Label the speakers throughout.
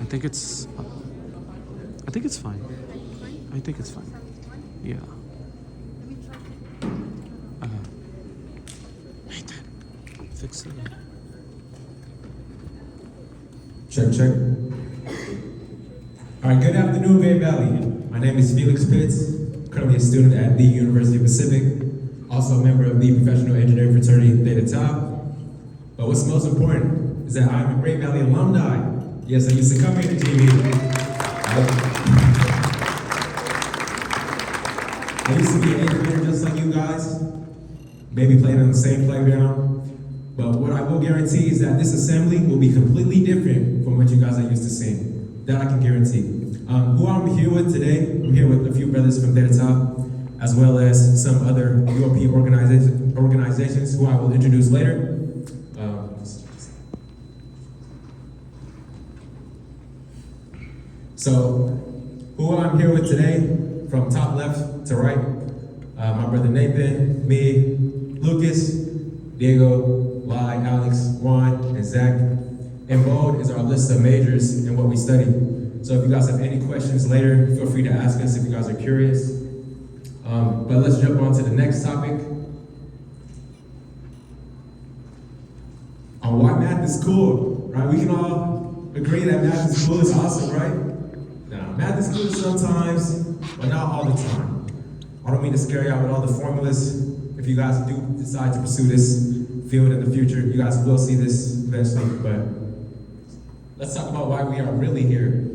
Speaker 1: think it's fine. I think it's fine. Yeah. Nathan, fix it.
Speaker 2: Check, check. All right, good afternoon, Great Valley. My name is Felix Pitts, currently a student at the University of Pacific, also a member of the professional engineering fraternity Theta Tau. But what's most important is that I'm a Great Valley alumni. Yes, I used to come here to TV. I used to be an 8th grader just like you guys, maybe playing on the same playground. But what I will guarantee is that this assembly will be completely different from what you guys are used to seeing. That I can guarantee. Who I'm here with today, I'm here with a few brothers from Theta Tau, as well as some other UOP organizations who I will introduce later. So, who I'm here with today, from top left to right, my brother Nathan, me, Lucas, Diego, Lai, Alex, Juan, and Zach. In bold is our list of majors and what we study. So if you guys have any questions later, feel free to ask us if you guys are curious. But let's jump on to the next topic. On why math is cool, right? We can all agree that math is cool, it's awesome, right? Now, math is cool sometimes, but not all the time. I don't mean to scare you out with all the formulas. If you guys do decide to pursue this field in the future, you guys will see this eventually, but let's talk about why we are really here.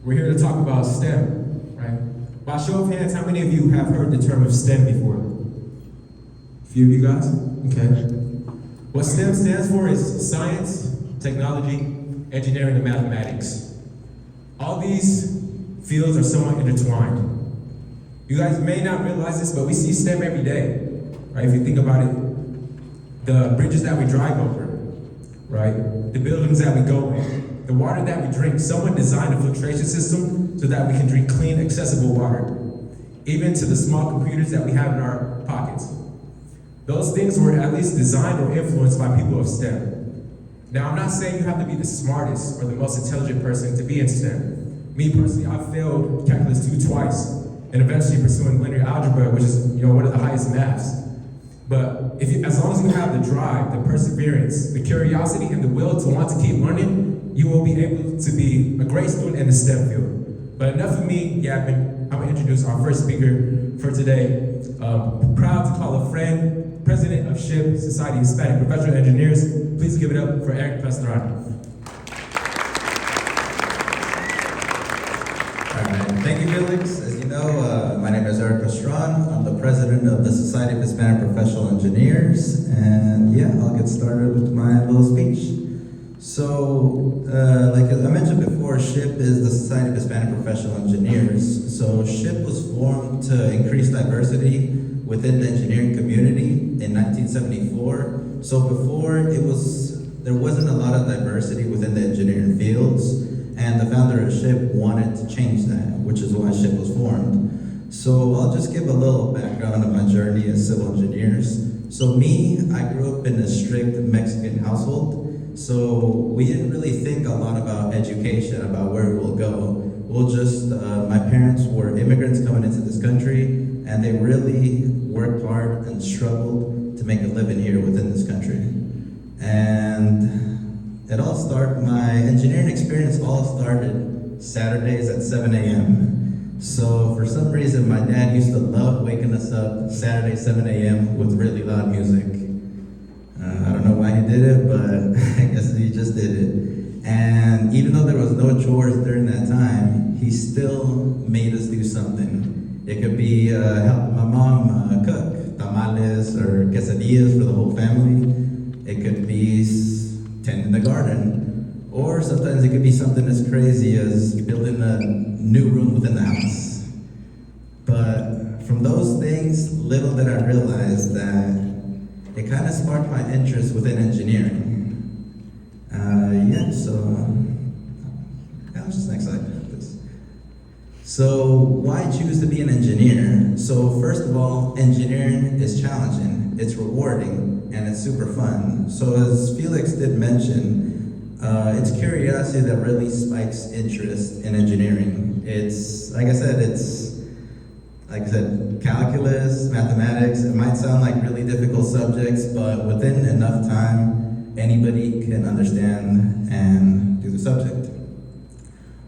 Speaker 2: We're here to talk about STEM, right? By show of hands, how many of you have heard the term of STEM before? A few of you guys? Okay. What STEM stands for is science, technology, engineering, and mathematics. All these fields are somewhat intertwined. You guys may not realize this, but we see STEM every day, right? If you think about it, the bridges that we drive over, right? The buildings that we go in, the water that we drink. Someone designed a filtration system so that we can drink clean, accessible water. Even to the small computers that we have in our pockets. Those things were at least designed or influenced by people of STEM. Now, I'm not saying you have to be the smartest or the most intelligent person to be in STEM. Me personally, I failed Calculus 2 twice, and eventually pursuing linear algebra, which is one of the highest maths. But as long as you have the drive, the perseverance, the curiosity, and the will to want to keep learning, you will be able to be a great student in the STEM field. But enough of me yapping. I'm going to introduce our first speaker for today. Proud to call a friend, President of SHIP, Society of Hispanic Professional Engineers. Please give it up for Eric Pastrana.
Speaker 3: Thank you, Felix. As you know, my name is Eric Pastrana. I'm the president of the Society of Hispanic Professional Engineers. And yeah, I'll get started with my little speech. So, like I mentioned before, SHIP is the Society of Hispanic Professional Engineers. So SHIP was formed to increase diversity within the engineering community in 1974. So before, there wasn't a lot of diversity within the engineering fields. And the founder of SHIP wanted to change that, which is why SHIP was formed. So I'll just give a little background of my journey as civil engineers. So me, I grew up in a strict Mexican household. So we didn't really think a lot about education, about where we will go. My parents were immigrants coming into this country, and they really worked hard and struggled to make a living here within this country. And my engineering experience all started Saturdays at 7 a.m. So for some reason, my dad used to love waking us up Saturday, 7 a.m. with really loud music. I don't know why he did it, but I guess he just did it. And even though there was no chores during that time, he still made us do something. It could be helping my mom cook tamales or quesadillas for the whole family. It could be tending the garden. Or sometimes it could be something as crazy as building a new room within the house. But from those things, little did I realize that it kind of sparked my interest within engineering. I'm just excited about this. So why choose to be an engineer? So first of all, engineering is challenging, it's rewarding, and it's super fun. So as Felix did mention, It's curiosity that really spikes interest in engineering. It's, like I said, calculus, mathematics. It might sound like really difficult subjects, but within enough time, anybody can understand and do the subject.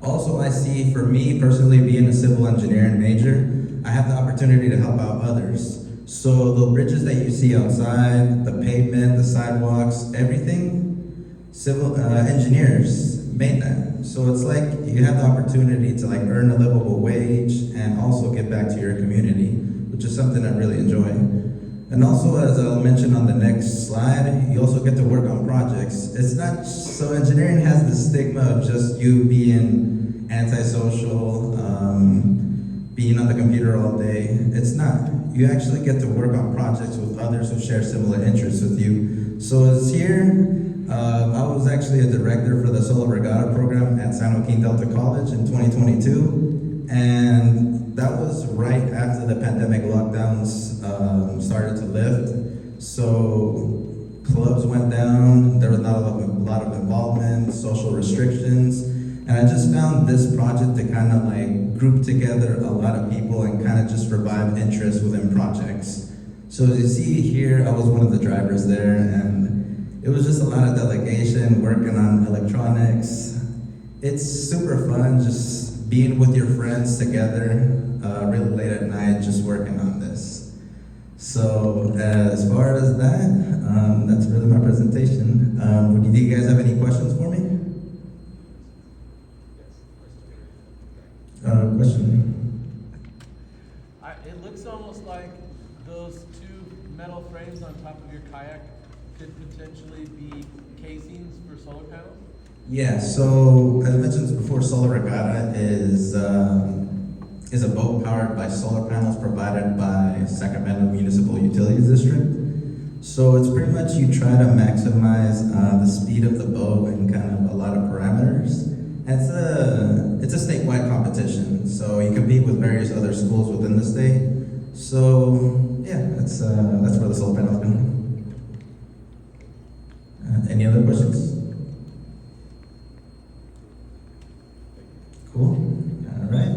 Speaker 3: Also, I see, for me personally, being a civil engineering major, I have the opportunity to help out others. So the bridges that you see outside, the pavement, the sidewalks, everything, civil engineers made that. So it's like you have the opportunity to like earn a livable wage and also give back to your community, which is something I really enjoy. And also, as I'll mention on the next slide, you also get to work on projects. It's not, so engineering has the stigma of just you being antisocial, being on the computer all day. It's not. You actually get to work on projects with others who share similar interests with you. So as here, I was actually a director for the Solo Regatta program at San Joaquin Delta College in 2022. And that was right after the pandemic lockdowns started to lift. So clubs went down, there was not a lot of involvement, social restrictions. And I just found this project to kind of like group together a lot of people and kind of just revive interest within projects. So as you see here, I was one of the drivers there, and it was just a lot of delegation, working on electronics. It's super fun just being with your friends together, really late at night, just working on this. So as far as that, that's really my presentation. Do you guys have any questions for me? Question?
Speaker 1: It looks almost like those two metal frames on top of your kayak could potentially be casings for solar panels?
Speaker 3: Yeah, so as I mentioned before, Solar Regatta is a boat powered by solar panels provided by Sacramento Municipal Utilities District. So it's pretty much you try to maximize the speed of the boat and kind of a lot of parameters. It's a statewide competition, so you compete with various other schools within the state. So yeah, that's where the solar panels come. Any other questions? Cool. All right.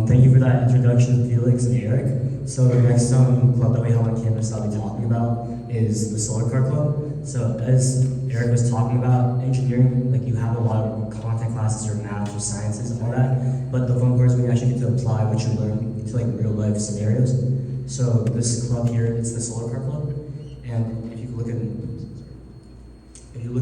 Speaker 4: Thank you for that introduction, Felix and Eric. So the next club that we have on campus I'll be talking about is the Solar Car Club. So as Eric was talking about engineering, like you have a lot of content classes or math or sciences and all that, but the fun part is when you actually get to apply what you learn to like real life scenarios. So this club here, it's the Solar Car Club, and if you look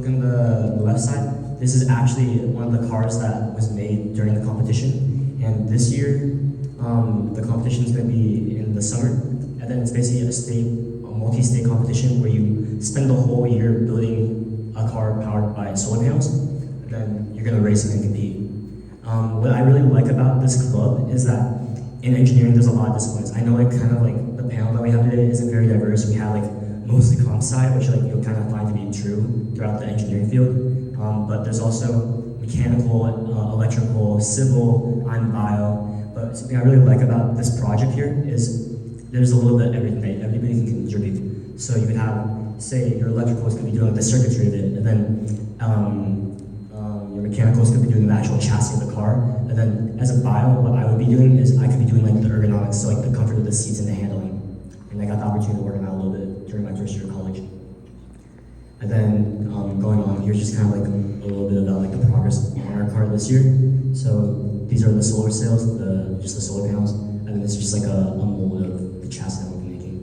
Speaker 4: in the left side, this is actually one of the cars that was made during the competition. And this year, the competition is going to be in the summer, and then it's basically a multi-state competition where you spend the whole year building a car powered by solar panels, and then you're going to race and compete. What I really like about this club is that in engineering, there's a lot of disciplines. I know like kind of like the panel that we have today isn't very diverse. We have like mostly comp sci, which like you'll kind of find to be true throughout the engineering field. But there's also mechanical, electrical, civil, I'm bio. But something I really like about this project here is there's a little bit of everything that everybody can contribute. So you can have, say, your electrical is going to be doing the circuitry of it, and then your mechanical is going to be doing the actual chassis of the car. And then as a bio, what I would be doing is I could be doing like the ergonomics, so like the comfort of the seats and the handling. And I got the opportunity to work on that a little bit during my first year of college. And then going on, here's just kind of like a little bit about like the progress on our car this year. So these are the solar cells, just the solar panels, and then it's just like a mold of the chassis that we'll be making.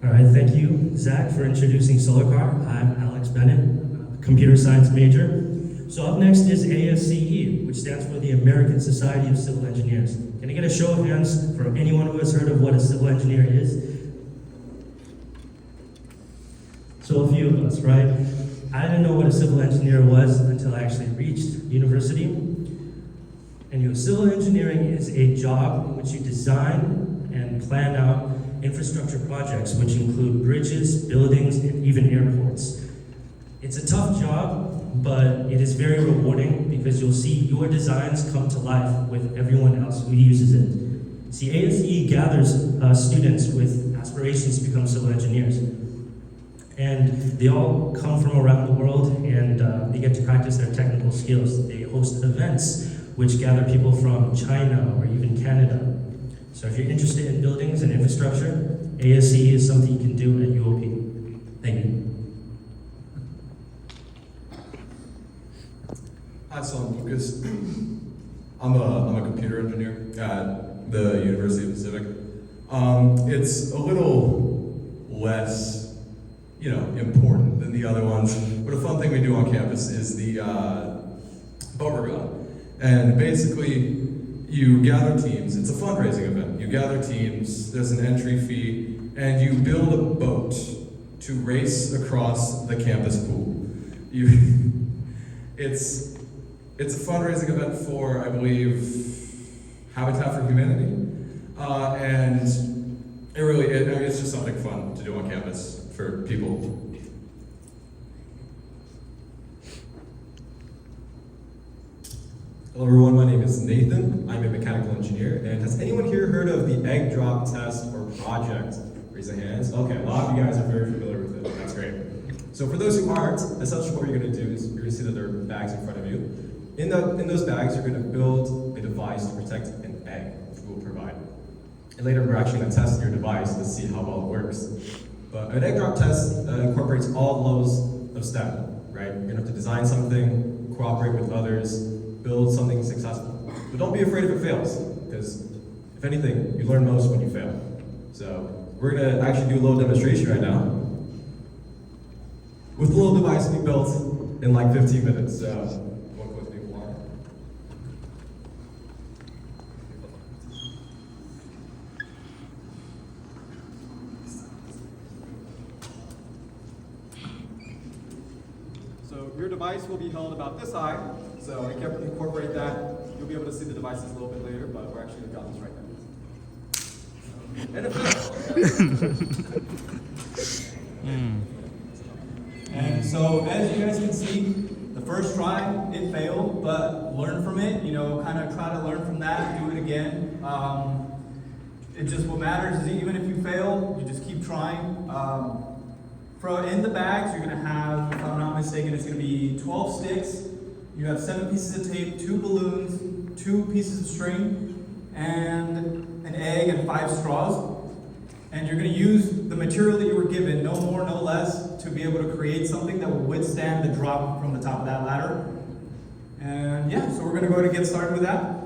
Speaker 5: All right, thank you, Zach, for introducing Solar Car. I'm Alex Bennett, computer science major. So up next is ASCE, which stands for the American Society of Civil Engineers. Can I get a show of hands for anyone who has heard of what a civil engineer is? So a few of us, right? I didn't know what a civil engineer was until I actually reached university. And civil engineering is a job in which you design and plan out infrastructure projects, which include bridges, buildings, and even airports. It's a tough job, but it is very rewarding because you'll see your designs come to life with everyone else who uses it. See, ASE gathers students with aspirations to become civil engineers. And they all come from around the world, and they get to practice their technical skills. They host events which gather people from China or even Canada. So if you're interested in buildings and infrastructure, ASE is something you can do at UOP. Thank you.
Speaker 6: Hi, so I'm Lucas. I'm a computer engineer at the University of the Pacific. It's a little less, important than the other ones, but a fun thing we do on campus is the boat regatta. And basically, you gather teams. It's a fundraising event. You gather teams. There's an entry fee, and you build a boat to race across the campus pool. It's a fundraising event for, I believe, Habitat for Humanity, and it's just something fun to do on campus for people.
Speaker 7: Hello everyone, my name is Nathan. I'm a mechanical engineer. And has anyone here heard of the egg drop test or project? Raise your hands. Okay, a lot of you guys are very familiar with it. That's great. So for those who aren't, essentially what you're going to do is you're going to see that there are bags in front of you. In those bags, you're going to build a device to protect an egg, which we'll provide. And later we're actually going to test your device to see how well it works. But an egg drop test incorporates all levels of STEM, right? You're going to have to design something, cooperate with others, build something successful. But don't be afraid if it fails, because if anything, you learn most when you fail. So we're going to actually do a little demonstration right now with a little device we built in like 15 minutes. So.
Speaker 8: So your device will be held about this high, so incorporate that. You'll be able to see the devices a little bit later, but we're actually going to got this right now. And it fails. And so as you guys can see, the first try, it failed, but learn from it, kind of try to learn from that, do it again. It just, what matters is even if you fail, you just keep trying. In the bags, you're going to have, if I'm not mistaken, it's going to be 12 sticks. You have 7 pieces of tape, 2 balloons, 2 pieces of string, and an egg and 5 straws. And you're going to use the material that you were given, no more, no less, to be able to create something that will withstand the drop from the top of that ladder. And yeah, so we're going to go ahead and get started with that.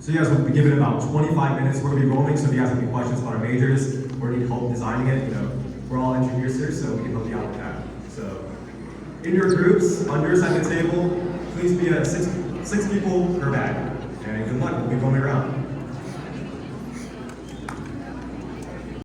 Speaker 7: So you guys will be given about 25 minutes. We're going to be rolling, so if you guys have any questions about our majors or need help designing it, we're all engineers here, so we can help you out with that. So in your groups, on your side of the table, please be 6 people per bag. And good luck, we'll be going around.